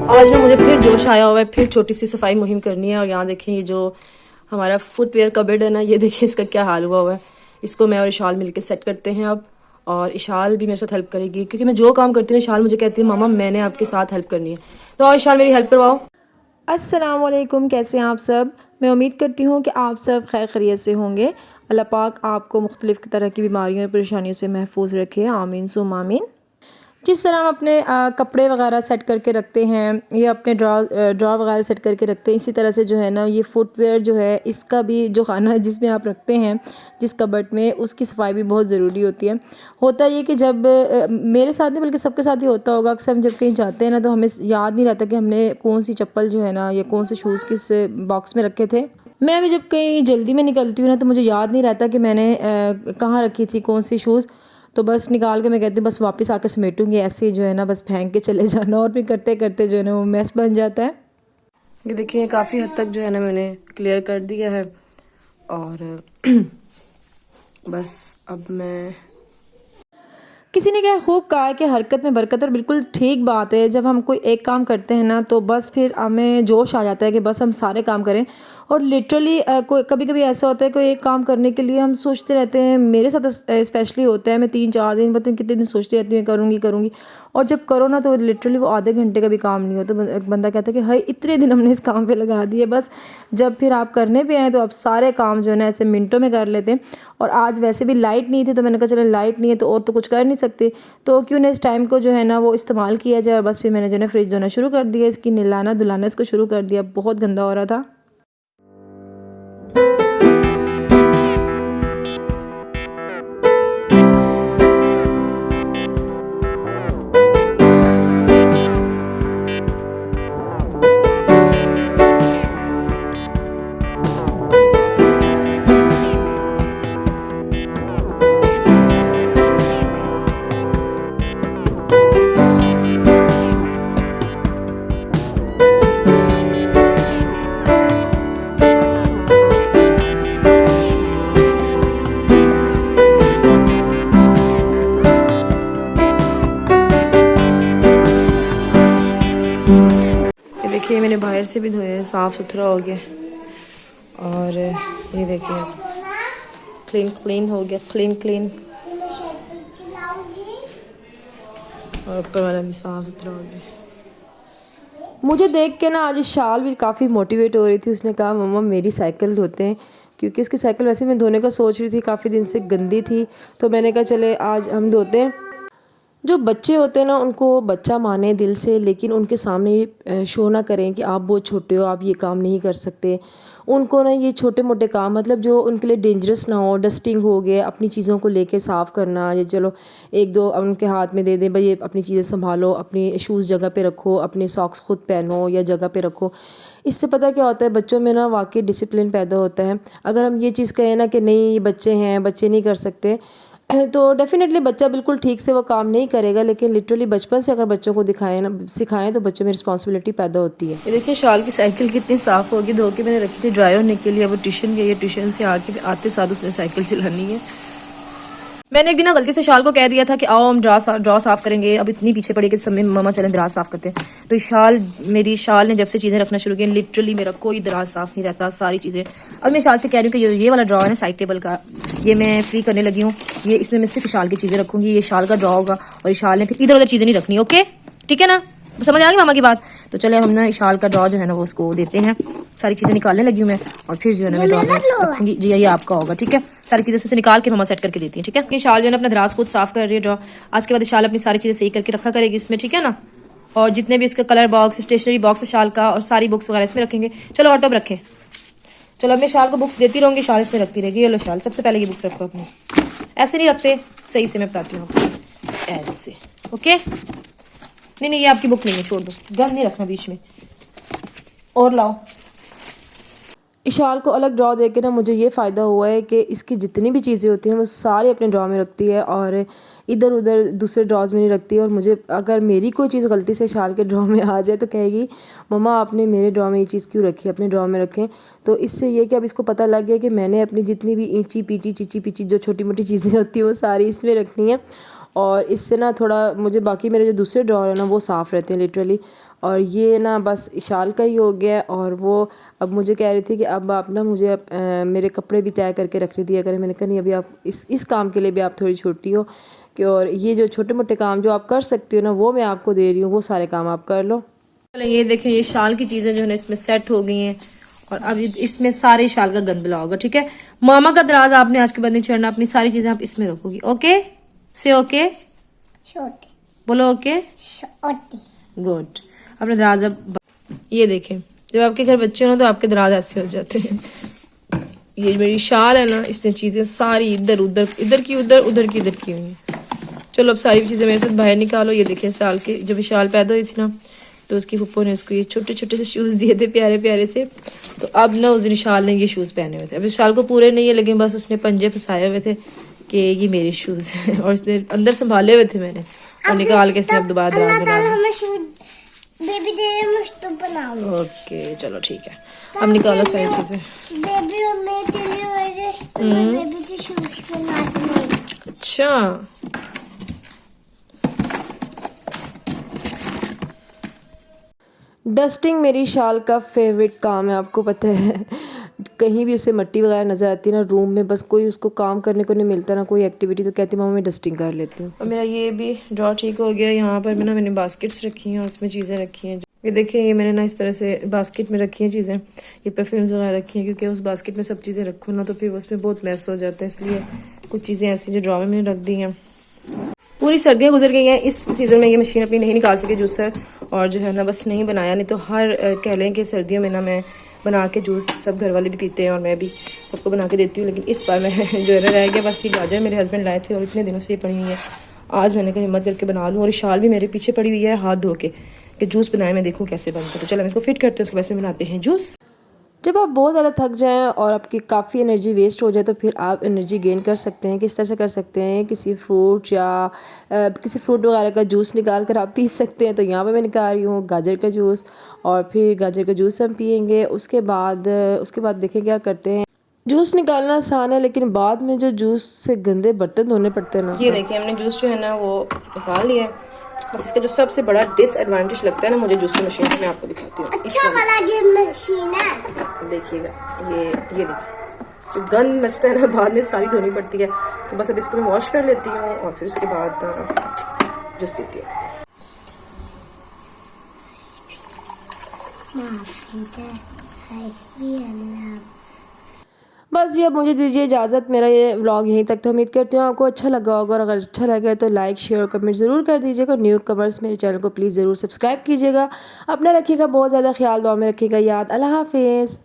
आज ना मुझे फिर जोश आया हुआ है, फिर छोटी सी सफाई मुहिम करनी है। और यहाँ देखें ये जो हमारा फुटवेयर कबर्ड है ना, ये देखिए इसका क्या हाल हुआ है। इसको मैं और इशाल मिलके सेट करते हैं अब। और इशाल भी मेरे साथ हेल्प करेगी, क्योंकि मैं जो काम करती हूँ इशाल मुझे कहती है मामा मैंने आपके साथ हेल्प करनी है। तो और इशाल मेरी हेल्प करवाओ। अस्सलामुअलैकुम, कैसे हैं आप सब। मैं उम्मीद करती हूँ कि आप सब खैर खैरियत से होंगे। अल्लाह पाक आपको मुख्तलिफ़ तरह की बीमारियों और परेशानियों से महफूज रखे, आमीन सुम आमीन। जिस तरह हम अपने कपड़े वगैरह सेट करके रखते हैं या अपने ड्रॉ वगैरह सेट करके रखते हैं, इसी तरह से जो है ना ये फुटवेयर जो है इसका भी जो खाना है जिसमें आप रखते हैं, जिस कबर्ड में, उसकी सफाई भी बहुत ज़रूरी होती है। होता ये कि जब मेरे साथ नहीं बल्कि सबके साथ ही होता होगा, अक्सर हम जब कहीं जाते हैं ना तो हमें याद नहीं रहता कि हमने कौन सी चप्पल जो है ना या कौन से शूज़ किस बॉक्स में रखे थे। मैं भी जब कहीं जल्दी में निकलती हूँ ना तो मुझे याद नहीं रहता कि मैंने कहाँ रखी थी कौन सी शूज़। तो बस निकाल के मैं कहती हूँ बस वापस आकर समेटूंगी, ऐसे ही जो है ना बस फेंक के चले जाना, और फिर करते करते जो है ना वो मैस बन जाता है। ये देखिए काफ़ी हद तक जो है ना मैंने क्लियर कर दिया है। और बस अब मैं किसी ने क्या खूब कहा है कि हरकत में बरकत, और बिल्कुल ठीक बात है। जब हम कोई एक काम करते हैं ना तो बस फिर हमें जोश आ जाता है कि बस हम सारे काम करें। और लिटरली कोई कभी कभी ऐसा होता है कोई एक काम करने के लिए हम सोचते रहते हैं, मेरे साथ स्पेशली होता है, मैं 3-4 दिन पता नहीं कितने दिन सोचती रहती हूँ करूँगी करूँगी, और जब करो ना तो लिटरली वो आधे घंटे का भी काम नहीं होता। बंदा कहता है कि हाय इतने दिन हमने इस काम पे लगा दिए। बस जब फिर आप करने पे आए तो आप सारे काम जो है ना ऐसे मिनटों में कर लेते हैं। और आज वैसे भी लाइट नहीं थी तो मैंने कहा चलो लाइट नहीं है तो और तो कुछ कर नहीं सकते, तो क्यों ना इस टाइम को जो है ना वो इस्तेमाल किया जाए। और बस फिर मैंने जो है ना फ्रिज धोना शुरू कर दिया, इसकी नहलाना धुलाना इसको शुरू कर दिया, बहुत गंदा हो रहा था। ये देखिए मैंने बाहर से भी धोए, साफ़ सुथरा हो गया। और ये देखिए क्लीन क्लीन हो गया, क्लीन क्लीन। और ऊपर वाला भी साफ़ सुथरा हो गया। मुझे देख के ना आज शाल भी काफ़ी मोटिवेट हो रही थी। उसने कहा मम्मा मेरी साइकिल धोते हैं, क्योंकि उसकी साइकिल वैसे मैं धोने का सोच रही थी, काफ़ी दिन से गंदी थी। तो मैंने कहा चले आज हम धोते हैं। जो बच्चे होते हैं ना उनको बच्चा माने दिल से, लेकिन उनके सामने ये शो ना करें कि आप बहुत छोटे हो, आप ये काम नहीं कर सकते। उनको ना ये छोटे मोटे काम मतलब जो उनके लिए डेंजरस ना हो, डस्टिंग हो गए, अपनी चीज़ों को लेके साफ़ करना, ये चलो एक दो उनके हाथ में दे दें भाई ये अपनी चीज़ें संभालो, अपनी शूज़ जगह पे रखो, अपने सॉक्स खुद पहनो या जगह पे रखो। इससे पता क्या होता है बच्चों में ना वाकई डिसिप्लिन पैदा होता है। अगर हम ये चीज़ कहें ना कि नहीं ये बच्चे हैं, बच्चे नहीं कर सकते, तो डेफ़िनेटली बच्चा बिल्कुल ठीक से वो काम नहीं करेगा। लेकिन लिटरली बचपन से अगर बच्चों को दिखाएं ना सिखाएं तो बच्चों में रिस्पॉन्सिबिलिटी पैदा होती है। ये देखिए शाल की साइकिल कितनी साफ़ होगी, धो के मैंने रखी थी ड्राई होने के लिए। वो ट्यूशन गई है, ट्यूशन से आके आते साथ उसने साइकिल चलानी है। मैंने एक दिन ना गलती से शाल को कह दिया था कि आओ हम ड्रॉ साफ़ करेंगे। अब इतनी पीछे पड़ी कि समय मम्मा चलें दराज साफ़ करते हैं। तो मेरी शाल ने जब से चीज़ें रखना शुरू की, लिटरली मेरा कोई दराज साफ़ नहीं रहता, सारी चीज़ें। अब मैं शाल से कह रही हूँ कि ये वाला ड्रॉ है ना साइड टेबल का, ये मैं फ्री करने लगी हूँ। ये इसमें मैं सिर्फ शाल की चीज़ें रखूँगी, ये शाल का ड्रॉ होगा। और शाल ने फिर इधर उधर चीज़ें नहीं रखनी, ओके ठीक है ना, समझ आ गई मामा की बात। तो चले हम ना शाल का ड्रॉ जो है ना वो उसको देते हैं। सारी चीज़ें निकालने लगी हूँ मैं, और फिर जो है ना मैं ड्रॉ में रखूँगी। जी ये आपका होगा, ठीक है। सारी चीज़ें इसमें से निकाल के मामा सेट करके देती हैं, ठीक है। ये शाल जो है ना अपना दराज खुद साफ़ कर रही है ड्रॉ। आज के बाद शाल अपनी सारी चीज़ें सही करके रखा करेगी इसमें, ठीक है ना। और जितने भी इसका कलर बॉक्स, स्टेशनरी बॉक्स है शाल का, और सारी बुक्स वगैरह इसमें रखेंगे। चलो ऑटो में रखें। चलो अब मैं शाल को बुक्स देती रहूँगी, शाल इसमें रखती रहेगी। ये लो शाल, सबसे पहले ये बुक्स रखो अपनी। ऐसे नहीं रखते, सही से मैं बताती हूँ आपको, ऐसे, ओके। नहीं ये आपकी बुक नहीं है, छोड़ दो, गन नहीं रखना बीच में। और लाओ। इशाल को अलग ड्रॉ दे के ना मुझे ये फ़ायदा हुआ है कि इसकी जितनी भी चीज़ें होती हैं वो सारी अपने ड्रॉ में रखती है, और इधर उधर दूसरे ड्रॉज में नहीं रखती है। और मुझे अगर मेरी कोई चीज़ गलती से इशाल के ड्रॉ में आ जाए तो कहेगी मम्मा आपने मेरे ड्रॉ में ये चीज़ क्यों रखी, अपने ड्रॉ में रखें। तो इससे ये कि अब इसको पता लग गया कि मैंने अपनी जितनी भी ईंची पीची चीची पीची जो छोटी मोटी चीज़ें होती हैं वो सारी इसमें रखनी है। और इससे ना थोड़ा मुझे बाकी मेरे जो दूसरे ड्रॉर है ना वो साफ़ रहते हैं लिटरली। और ये ना बस शाल का ही हो गया है। और वो अब मुझे कह रही थी कि अब आप ना मुझे मेरे कपड़े भी तय करके रख दिया करें। मैंने कहा नहीं, अभी आप इस काम के लिए भी आप थोड़ी छोटी हो कि, और ये जो छोटे मोटे काम जो आप कर सकती हो ना वो मैं आपको दे रही हूँ, वो सारे काम आप कर लो। चलो ये देखें, ये शाल की चीज़ें जो है ना इसमें सेट हो गई हैं और अब इसमें सारे शाल का गंद मिला होगा। ठीक है, मामा का दराज आपने आज के बाद नहीं छेड़ना, अपनी सारी चीज़ें आप इसमें रखोगी। ओके से ओके, छोटी बोलो ओके, छोटी। गुड। अपने दराज अब ये देखें, जब आपके घर बच्चे हो तो आपके दराज ऐसे हो जाते हैं। ये मेरी शाल है ना, इसने चीज़ें सारी इधर उधर, इधर की उधर, उधर की इधर की हुई हैं। चलो अब सारी चीज़ें मेरे साथ बाहर निकालो। ये देखें, साल के जब ये शाल पैदा हुई थी ना तो उसकी पप्पो ने उसको ये छोटे छोटे से शूज़ दिए थे, प्यारे प्यारे से। तो अब ना उस दिन शाल ने ये शूज़ पहने हुए थे। अब इस शाल को पूरे नहीं है, लेकिन बस उसने पंजे फंसाए हुए थे कि ये मेरे शूज़ हैं और इसने अंदर संभाले हुए थे मैंने, और निकाल के इसने अब दोबारा दराज बना दिया। हमें शूट बेबी दे रहे मुझ तो बनाओ। ओके चलो ठीक है, अब निकालो सारी चीज़ें। बेबी और मैं चले हुए बेबी के शूज बनाते। अच्छा, डस्टिंग मेरी शाल का फेवरेट काम है, आपको पता है। कहीं भी उसे मिट्टी वगैरह नज़र आती है ना रूम में, बस कोई उसको काम करने को नहीं मिलता ना कोई एक्टिविटी, तो कहती मामा मैं डस्टिंग कर लेती हूँ। और मेरा ये भी ड्रॉ ठीक हो गया। यहाँ पर मैंने बास्केट्स रखी हैं, उसमें चीज़ें रखी हैं। ये देखिए, ये मैंने ना इस तरह से बास्केट में रखी हैं चीज़ें। ये परफ्यूम्स वगैरह रखी हैं, क्योंकि उस बास्केट में सब चीज़ें रखो ना तो फिर उसमें बहुत मैस हो जाता है, इसलिए कुछ चीज़ें ऐसी जो ड्रॉ में मैंने रख दी हैं। पूरी सर्दियाँ गुजर गई हैं, इस सीज़न में ये मशीन अपनी नहीं निकाल सकी जूसर, और जो है ना बस नहीं बनाया। नहीं तो हर कह लें कि सर्दियों में ना मैं बना के जूस, सब घर वाले भी पीते हैं और मैं भी सबको बना के देती हूँ। लेकिन इस बार मैं जो है ना रह गया, बस ये गाजर मेरे हस्बैंड लाए थे और इतने दिनों से ये पड़ी हुई है। आज मैंने कहा हिम्मत करके बना लूँ, और शाल भी मेरे पीछे पड़ी हुई है हाथ धो के कि जूस बनाए, मैं देखूँ कैसे बनता है। तो चलो हम इसको फिट करते हैं, उसके बाद में बनाते हैं जूस। जब आप बहुत ज़्यादा थक जाएं और आपकी काफ़ी एनर्जी वेस्ट हो जाए तो फिर आप एनर्जी गेन कर सकते हैं। किस तरह से कर सकते हैं, किसी फ्रूट या किसी फ्रूट वगैरह का जूस निकाल कर आप पी सकते हैं। तो यहाँ पे मैं निकाल रही हूँ गाजर का जूस, और फिर गाजर का जूस हम पियेंगे। उसके बाद देखें क्या करते हैं। जूस निकालना आसान है, लेकिन बाद में जो जूस से गंदे बर्तन धोने पड़ते हैं ना। ये देखिए, हमने जूस जो है ना वो निकाल लिया है। बस इसका जो सबसे बड़ा डिसएडवांटेज लगता है ना मुझे जूस की मशीन में, मैं आपको दिखाती हूँ। अच्छा वाला जो मशीन है, देखिएगा, ये देखिए, जो गंद मचता है ना बाद में सारी धोनी पड़ती है। तो बस अब इसको मैं वॉश कर लेती हूँ और फिर उसके बाद जूस पीती हूँ। बस ये अब मुझे दीजिए इजाज़त, मेरा ये व्लॉग यहीं तक। तो उम्मीद करती हूँ आपको अच्छा लगा होगा, और अगर अच्छा लगा तो लाइक शेयर कमेंट ज़रूर कर दीजिएगा। न्यू कमर्स मेरे चैनल को प्लीज़ ज़रूर सब्सक्राइब कीजिएगा। अपना रखिएगा बहुत ज़्यादा ख्याल, दुआ में रखिएगा याद। अल्लाह हाफिज़।